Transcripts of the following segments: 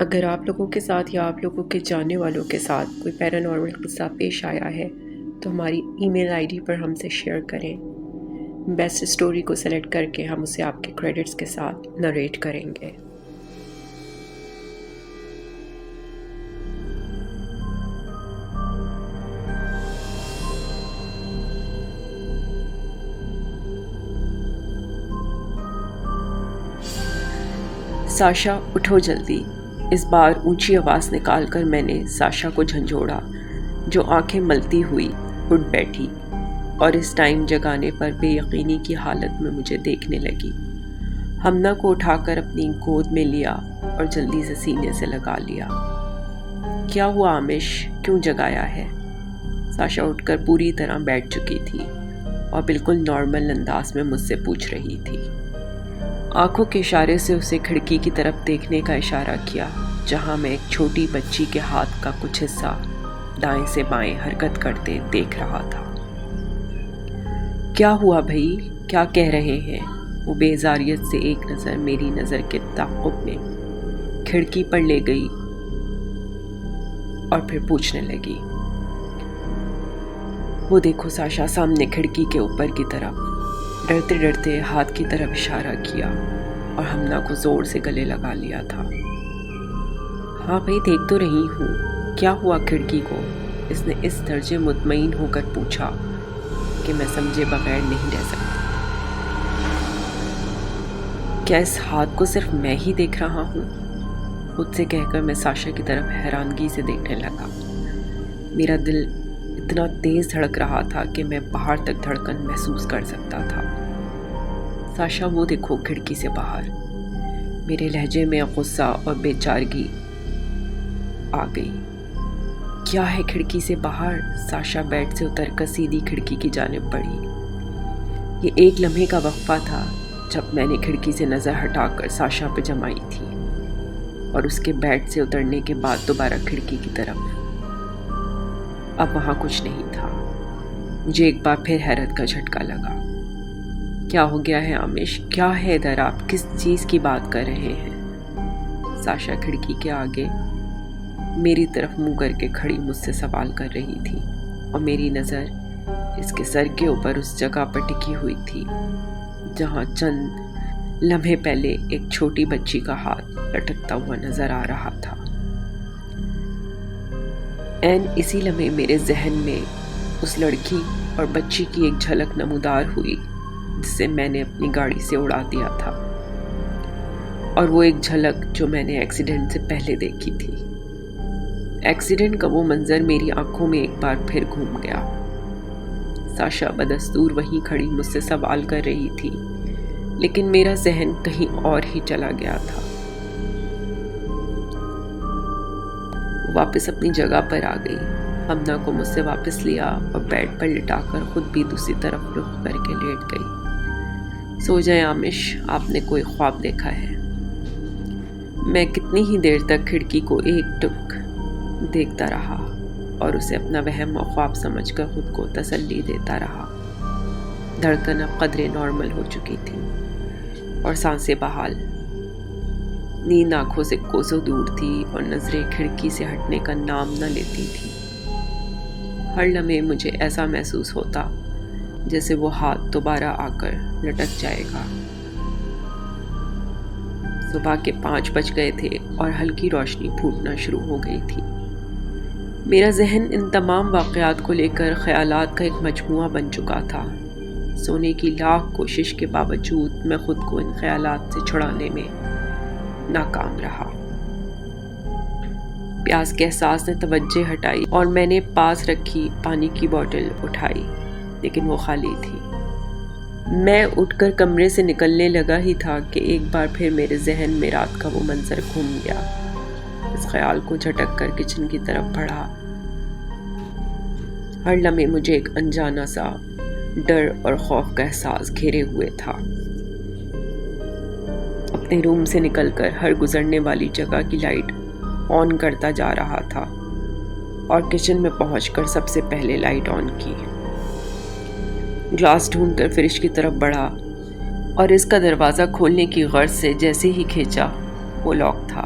اگر آپ لوگوں کے ساتھ یا آپ لوگوں کے جاننے والوں کے ساتھ کوئی پیرانارمل قصہ پیش آیا ہے تو ہماری ای میل آئی ڈی پر ہم سے شیئر کریں۔ بیسٹ اسٹوری کو سلیکٹ کر کے ہم اسے آپ کے کریڈٹس کے ساتھ نریٹ کریں گے۔ ساشا اٹھو جلدی، اس بار اونچی آواز نکال کر میں نے ساشا کو جھنجھوڑا، جو آنکھیں ملتی ہوئی اٹھ بیٹھی اور اس ٹائم جگانے پر بے یقینی کی حالت میں مجھے دیکھنے لگی۔ ہمنا کو اٹھا کر اپنی گود میں لیا اور جلدی سے سینے سے لگا لیا۔ کیا ہوا آمش، کیوں جگایا ہے؟ ساشا اٹھ کر پوری طرح بیٹھ چکی تھی اور بالکل نارمل انداز میں مجھ سے پوچھ رہی تھی۔ آنکھوں کے اشارے سے اسے کھڑکی کی طرف دیکھنے کا اشارہ کیا، جہاں میں ایک چھوٹی بچی کے ہاتھ کا کچھ حصہ دائیں سے بائیں حرکت کرتے دیکھ رہا تھا۔ کیا ہوا بھائی، کیا کہہ رہے ہیں؟ وہ بیزاریت سے ایک نظر میری نظر کے تعاقب میں کھڑکی پر لے گئی اور پھر پوچھنے لگی۔ وہ دیکھو ساشا، سامنے کھڑکی کے اوپر کی طرف ڈرتے ڈرتے ہاتھ کی طرف اشارہ کیا اور ہمنا کو زور سے گلے لگا لیا تھا۔ ہاں بھائی، دیکھ تو رہی ہوں، کیا ہوا کھڑکی کو؟ اس نے اس درجے مطمئن ہو کر پوچھا کہ میں سمجھے بغیر نہیں رہ سکتی۔ کیا اس ہاتھ کو صرف میں ہی دیکھ رہا ہوں؟ خود سے کہہ کر میں ساشا کی طرف حیرانگی سے دیکھنے لگا۔ میرا دل اتنا تیز دھڑک رہا تھا کہ میں باہر تک دھڑکن محسوس کر سکتا تھا۔ ساشا، وہ دیکھو کھڑکی سے باہر۔ میرے لہجے میں غصہ اور بے چارگی آ گئی۔ کیا ہے کھڑکی سے باہر؟ ساشا بیڈ سے اتر کر سیدھی کھڑکی کی جانب بڑھی۔ یہ ایک لمحے کا وقفہ تھا جب میں نے کھڑکی سے نظر ہٹا کر ساشا پہ جمائی تھی اور اس کے بیڈ سے اترنے کے بعد دوبارہ کھڑکی کی طرف۔ اب وہاں کچھ نہیں تھا۔ مجھے ایک بار پھر حیرت کا جھٹکا لگا۔ کیا ہو گیا ہے آمش؟ کیا ہے ادھر؟ آپ کس چیز کی بات کر رہے ہیں؟ ساشا کھڑکی کے آگے میری طرف منہ کر کے کھڑی مجھ سے سوال کر رہی تھی اور میری نظر اس کے سر کے اوپر اس جگہ پر ٹکی ہوئی تھی جہاں چند لمحے پہلے ایک چھوٹی بچی کا ہاتھ لٹکتا ہوا نظر آ رہا تھا۔ عین اسی لمحے میرے ذہن میں اس لڑکی اور بچی کی ایک جھلک نمودار ہوئی جسے میں نے اپنی گاڑی سے اڑا دیا تھا، اور وہ ایک جھلک جو میں نے ایکسیڈنٹ سے پہلے دیکھی تھی۔ ایکسیڈنٹ کا وہ منظر میری آنکھوں میں ایک بار پھر گھوم گیا۔ ساشا بدستور وہیں کھڑی مجھ سے سوال کر رہی تھی، لیکن میرا ذہن کہیں اور ہی چلا گیا تھا۔ واپس اپنی جگہ پر آ گئی۔ ہمنا کو مجھ سے واپس لیا اور بیڈ پر لٹا کر خود بھی دوسری طرف رخ کر کے لیٹ گئی۔ سو جائیں آمش، آپ نے کوئی خواب دیکھا ہے؟ میں کتنی ہی دیر تک کھڑکی کو ایک ٹک دیکھتا رہا اور اسے اپنا وہم و خواب سمجھ کر خود کو تسلی دیتا رہا۔ دھڑکن اب قدرے نارمل ہو چکی تھی اور سانسیں بحال۔ نیند آنکھوں سے کوسوں دور تھی اور نظریں کھڑکی سے ہٹنے کا نام نہ لیتی تھی۔ ہر لمحے مجھے ایسا محسوس ہوتا جیسے وہ ہاتھ دوبارہ آ کر لٹک جائے گا۔ صبح کے 5 بج گئے تھے اور ہلکی روشنی پھوٹنا شروع ہو گئی تھی۔ میرا ذہن ان تمام واقعات کو لے کر خیالات کا ایک مجموعہ بن چکا تھا۔ سونے کی لاکھ کوشش کے باوجود میں خود کو ان خیالات سے چھڑانے میں ناکام رہا۔ پیاس کے احساس نے توجہ ہٹائی اور میں نے پاس رکھی پانی کی بوتل اٹھائی، لیکن وہ خالی تھی۔ میں اٹھ کر کمرے سے نکلنے لگا ہی تھا کہ ایک بار پھر میرے ذہن میں رات کا وہ منظر گھوم گیا۔ اس خیال کو جھٹک کر کچن کی طرف بڑھا۔ ہر لمحے مجھے ایک انجانا سا ڈر اور خوف کا احساس گھیرے ہوئے تھا۔ اپنے روم سے نکل کر ہر گزرنے والی جگہ کی لائٹ آن کرتا جا رہا تھا اور کچن میں پہنچ کر سب سے پہلے لائٹ آن کی۔ گلاس ڈھونڈ کر فریج کی طرف بڑھا اور اس کا دروازہ کھولنے کی غرض سے جیسے ہی کھینچا وہ لاک تھا۔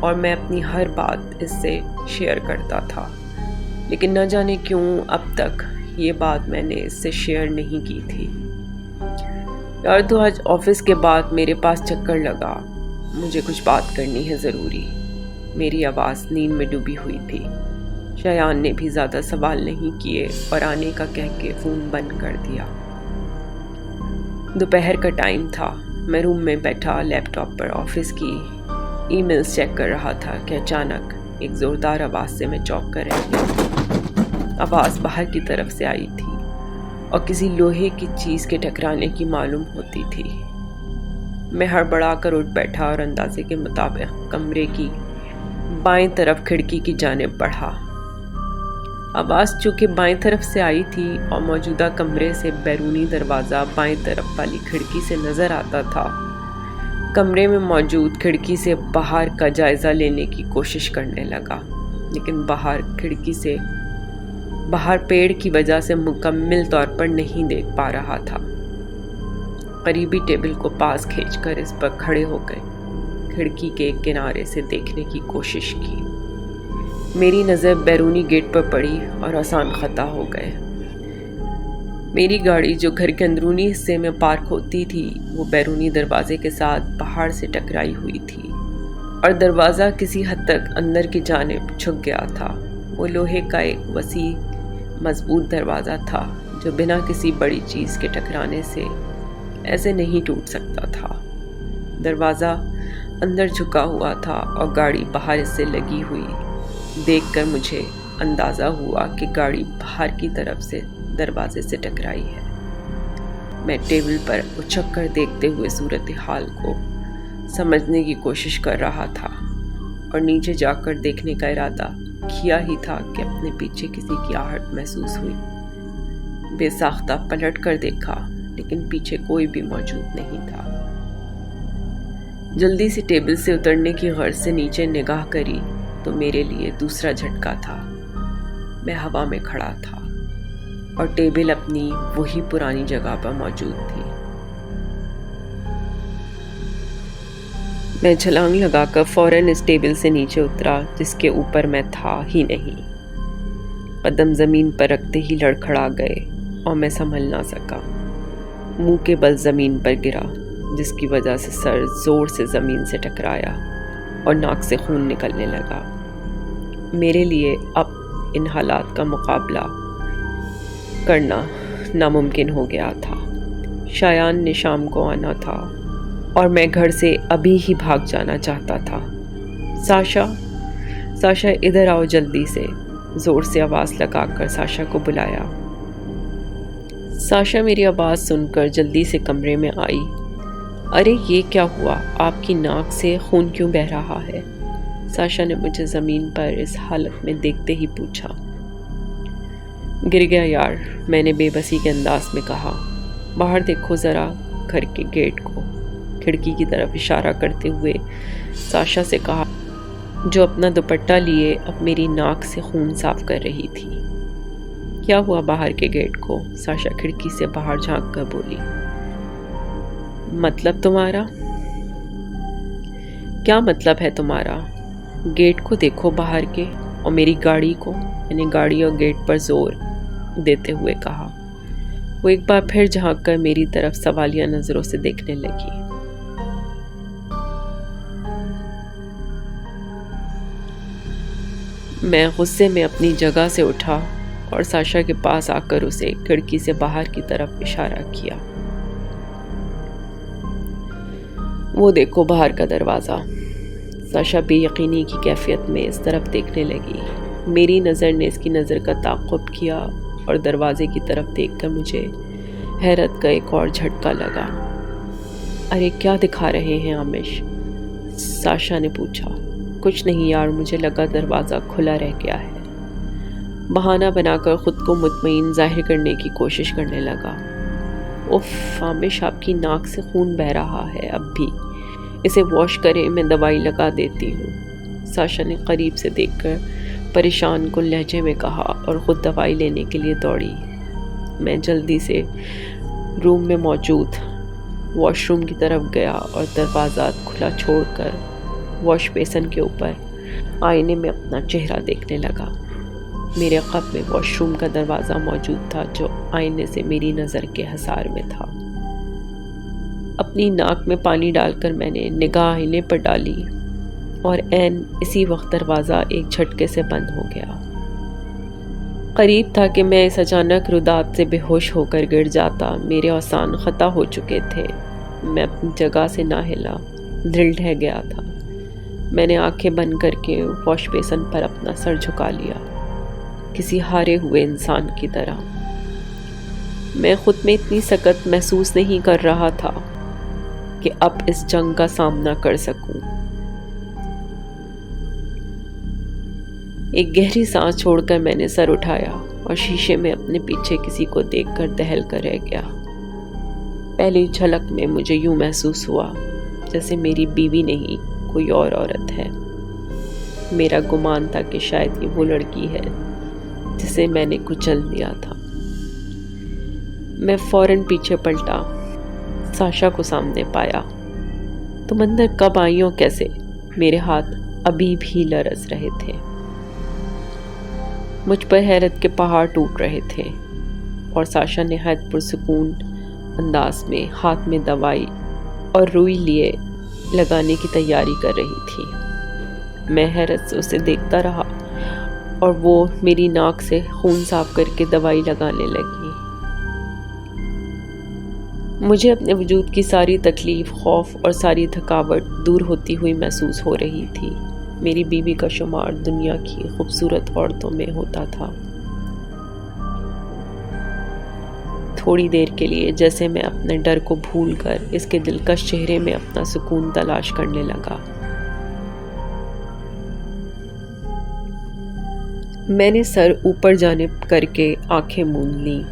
اور میں اپنی ہر بات اس سے شیئر کرتا تھا، لیکن نہ جانے کیوں اب تک یہ بات میں نے اس سے شیئر نہیں کی تھی۔ یار تو آج آفس کے بعد میرے پاس چکر لگا، مجھے کچھ بات کرنی ہے ضروری۔ میری آواز نیند میں ڈوبی ہوئی تھی۔ شایان نے بھی زیادہ سوال نہیں کیے اور آنے کا کہہ کے فون بند کر دیا۔ دوپہر کا ٹائم تھا، میں روم میں بیٹھا لیپ ٹاپ پر آفس کی ای میلز چیک کر رہا تھا کہ اچانک ایک زوردار آواز سے میں چونک کر رہ گیا۔ آواز باہر کی طرف سے آئی تھی اور کسی لوہے کی چیز کے ٹکرانے کی معلوم ہوتی تھی۔ میں ہڑبڑا کر اٹھ بیٹھا اور اندازے کے مطابق کمرے کی بائیں طرف کھڑکی کی جانب بڑھا۔ آواز چونکہ بائیں طرف سے آئی تھی اور موجودہ کمرے سے بیرونی دروازہ بائیں طرف والی کھڑکی سے نظر آتا تھا، کمرے میں موجود کھڑکی سے باہر کا جائزہ لینے کی کوشش کرنے لگا، لیکن کھڑکی سے باہر پیڑ کی وجہ سے مکمل طور پر نہیں دیکھ پا رہا تھا۔ قریبی ٹیبل کو پاس کھینچ کر اس پر کھڑے ہو گئے، کھڑکی کے ایک کنارے سے دیکھنے کی کوشش کی۔ میری نظر بیرونی گیٹ پر پڑی اور آسان خطا ہو گئے۔ میری گاڑی جو گھر کے اندرونی حصے میں پارک ہوتی تھی وہ بیرونی دروازے کے ساتھ باہر سے ٹکرائی ہوئی تھی اور دروازہ کسی حد تک اندر کی جانب جھک گیا تھا۔ وہ لوہے کا ایک وسیع مضبوط دروازہ تھا جو بنا کسی بڑی چیز کے ٹکرانے سے ایسے نہیں ٹوٹ سکتا تھا۔ دروازہ اندر جھکا ہوا تھا اور گاڑی باہر اس سے لگی ہوئی دیکھ کر مجھے اندازہ ہوا کہ گاڑی باہر کی طرف سے دروازے سے ٹکرائی ہے۔ میں ٹیبل پر اچھک کر دیکھتے ہوئے صورتحال کو سمجھنے کی کوشش کر رہا تھا اور نیچے جا کر دیکھنے کا ارادہ کیا ہی تھا کہ اپنے پیچھے کسی کی آہٹ محسوس ہوئی۔ بے ساختہ پلٹ کر دیکھا لیکن پیچھے کوئی بھی موجود نہیں تھا۔ جلدی سے ٹیبل سے اترنے کی غرض سے نیچے نگاہ کری تو میرے لیے دوسرا جھٹکا تھا۔ میں ہوا میں کھڑا تھا اور ٹیبل اپنی وہی پرانی جگہ پر موجود تھی۔ میں چھلانگ لگا کر فوراً اس ٹیبل سے نیچے اترا جس کے اوپر میں تھا ہی نہیں۔ قدم زمین پر رکھتے ہی لڑکھڑا گئے اور میں سنبھل نہ سکا۔ منہ کے بل زمین پر گرا جس کی وجہ سے سر زور سے زمین سے ٹکرایا اور ناک سے خون نکلنے لگا۔ میرے لیے اب ان حالات کا مقابلہ کرنا ناممکن ہو گیا تھا۔ شایان نے شام کو آنا تھا اور میں گھر سے ابھی ہی بھاگ جانا چاہتا تھا۔ ساشا ادھر آؤ جلدی سے، زور سے آواز لگا کر ساشا کو بلایا۔ ساشا میری آواز سن کر جلدی سے کمرے میں آئی۔ ارے یہ کیا ہوا؟ آپ کی ناک سے خون کیوں بہہ رہا ہے؟ ساشا نے مجھے زمین پر اس حالت میں دیکھتے ہی پوچھا۔ گر گیا یار، میں نے بے بسی کے انداز میں کہا۔ باہر دیکھو ذرا گھر کے گیٹ کو، کھڑکی کی طرف اشارہ کرتے ہوئے ساشا سے کہا جو اپنا دوپٹہ لیے اب میری ناک سے خون صاف کر رہی تھی۔ کیا ہوا باہر کے گیٹ کو؟ ساشا کھڑکی سے باہر جھانک کر بولی۔ مطلب تمہارا؟ کیا مطلب ہے تمہارا؟ گیٹ کو دیکھو باہر کے اور میری گاڑی کو۔ میں نے گاڑی اور گیٹ پر زور دیتے ہوئے کہا۔ وہ ایک بار پھر جھانک کر میری طرف سوالیہ نظروں سے دیکھنے لگی۔ میں غصے میں اپنی جگہ سے اٹھا اور ساشا کے پاس آ کر اسے کھڑکی سے باہر کی طرف اشارہ کیا۔ وہ دیکھو باہر کا دروازہ۔ ساشا بے یقینی کی کیفیت میں اس طرف دیکھنے لگی۔ میری نظر نے اس کی نظر کا تعاقب کیا اور دروازے کی طرف دیکھ کر مجھے حیرت کا ایک اور جھٹکا لگا۔ ارے کیا دکھا رہے ہیں آمش؟ ساشا نے پوچھا۔ کچھ نہیں یار، مجھے لگا دروازہ کھلا رہ گیا ہے۔ بہانہ بنا کر خود کو مطمئن ظاہر کرنے کی کوشش کرنے لگا۔ اف آمش، آپ کی ناک سے خون بہہ رہا ہے اب بھی، اسے واش کرے، میں دوائی لگا دیتی ہوں، ساشا نے قریب سے دیکھ کر پریشان کن لہجے میں کہا اور خود دوائی لینے کے لیے دوڑی۔ میں جلدی سے روم میں موجود واش روم کی طرف گیا اور دروازہ کھلا چھوڑ کر واش بیسن کے اوپر آئینے میں اپنا چہرہ دیکھنے لگا۔ میرے عقب میں واش روم کا دروازہ موجود تھا جو آئینے سے میری نظر کے حصار میں تھا۔ اپنی ناک میں پانی ڈال کر میں نے نگاہ آئینے پر ڈالی اور عین اسی وقت دروازہ ایک جھٹکے سے بند ہو گیا۔ قریب تھا کہ میں اس اچانک ردات سے بے ہوش ہو کر گر جاتا۔ میرے اوسان خطا ہو چکے تھے، میں اپنی جگہ سے نہ ہلا، دل ڈھہ گیا تھا۔ میں نے آنکھیں بند کر کے واش بیسن پر اپنا سر جھکا لیا، کسی ہارے ہوئے انسان کی طرح۔ میں خود میں اتنی سکت محسوس نہیں کر رہا تھا کہ اب اس جنگ کا سامنا کر سکوں۔ ایک گہری سانس چھوڑ کر میں نے سر اٹھایا اور شیشے میں اپنے پیچھے کسی کو دیکھ کر دہل کر رہ گیا۔ پہلی جھلک میں مجھے یوں محسوس ہوا جیسے میری بیوی نہیں کوئی اور عورت ہے۔ میرا گمان تھا کہ شاید یہ وہ لڑکی ہے جسے میں نے کچل دیا تھا۔ میں فوراً پیچھے پلٹا، ساشا کو سامنے پایا۔ تم اندر کب آئی ہو؟ کیسے؟ میرے ہاتھ ابھی بھی لرز رہے تھے۔ مجھ پر حیرت کے پہاڑ ٹوٹ رہے تھے اور ساشا نہایت پرسکون انداز میں ہاتھ میں دوائی اور روئی لیے لگانے کی تیاری کر رہی تھی۔ میں حیرت سے اسے دیکھتا رہا اور وہ میری ناک سے خون صاف کر کے دوائی لگانے لگی۔ مجھے اپنے وجود کی ساری تکلیف، خوف اور ساری تھکاوٹ دور ہوتی ہوئی محسوس ہو رہی تھی۔ میری بیوی کا شمار دنیا کی خوبصورت عورتوں میں ہوتا تھا۔ تھوڑی دیر کے لیے جیسے میں اپنے ڈر کو بھول کر اس کے دلکش چہرے میں اپنا سکون تلاش کرنے لگا۔ میں نے سر اوپر جانب کر کے آنکھیں موند لیں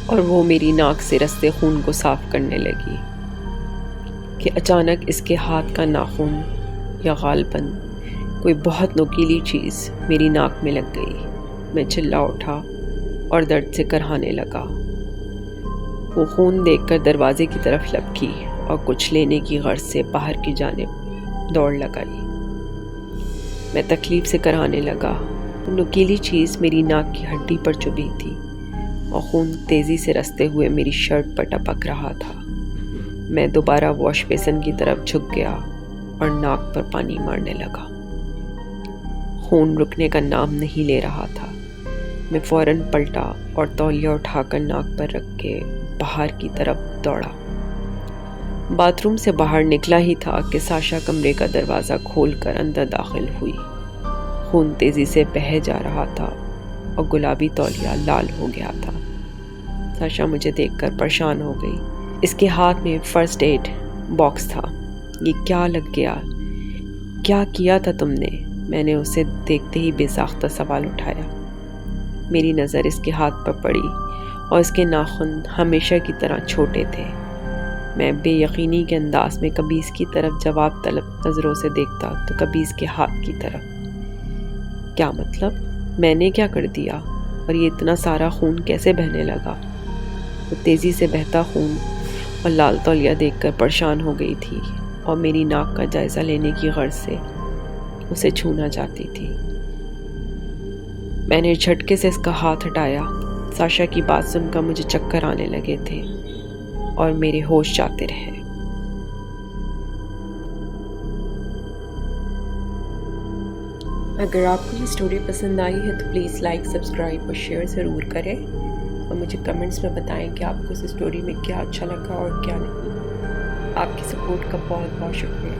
اور وہ میری ناک سے رستے خون کو صاف کرنے لگی کہ اچانک اس کے ہاتھ کا ناخن یا غالباً کوئی بہت نوکیلی چیز میری ناک میں لگ گئی۔ میں چلا اٹھا اور درد سے کرہانے لگا۔ وہ خون دیکھ کر دروازے کی طرف لپکی اور کچھ لینے کی غرض سے باہر کی جانب دوڑ لگائی۔ میں تکلیف سے کرہانے لگا۔ وہ نوکیلی چیز میری ناک کی ہڈی پر چبھی تھی اور خون تیزی سے رستے ہوئے میری شرٹ پر ٹپک رہا تھا۔ میں دوبارہ واش بیسن کی طرف جھک گیا اور ناک پر پانی مارنے لگا۔ خون رکنے کا نام نہیں لے رہا تھا۔ میں فوراً پلٹا اور تولیہ اٹھا کر ناک پر رکھ کے باہر کی طرف دوڑا۔ باتھ روم سے باہر نکلا ہی تھا کہ ساشا کمرے کا دروازہ کھول کر اندر داخل ہوئی۔ خون تیزی سے بہہ جا رہا تھا اور گلابی تولیہ لال ہو گیا تھا۔ ساشا مجھے دیکھ کر پریشان ہو گئی۔ اس کے ہاتھ میں فرسٹ ایڈ باکس تھا۔ یہ کیا لگ گیا؟ کیا کیا تھا تم نے؟ میں نے اسے دیکھتے ہی بے ساختہ سوال اٹھایا۔ میری نظر اس کے ہاتھ پر پڑی اور اس کے ناخن ہمیشہ کی طرح چھوٹے تھے۔ میں بے یقینی کے انداز میں کبھی اس کی طرف جواب طلب نظروں سے دیکھتا تو کبھی اس کے ہاتھ کی طرف۔ کیا مطلب؟ میں نے کیا کر دیا؟ اور یہ اتنا سارا خون کیسے بہنے لگا؟ وہ تیزی سے بہتا خون اور لال تولیہ دیکھ کر پریشان ہو گئی تھی اور میری ناک کا جائزہ لینے کی غرض سے اسے چھونا چاہتی تھی۔ میں نے جھٹکے سے اس کا ہاتھ ہٹایا۔ ساشا کی بات سن کر مجھے چکر آنے لگے تھے اور میرے ہوش جاتے رہے۔ اگر آپ کو یہ اسٹوری پسند آئی ہے تو پلیز لائک، سبسکرائب اور شیئر ضرور کریں اور مجھے کمنٹس میں بتائیں کہ آپ کو اس اسٹوری میں کیا اچھا لگا اور کیا نہیں۔ آپ کی سپورٹ کا بہت بہت شکریہ۔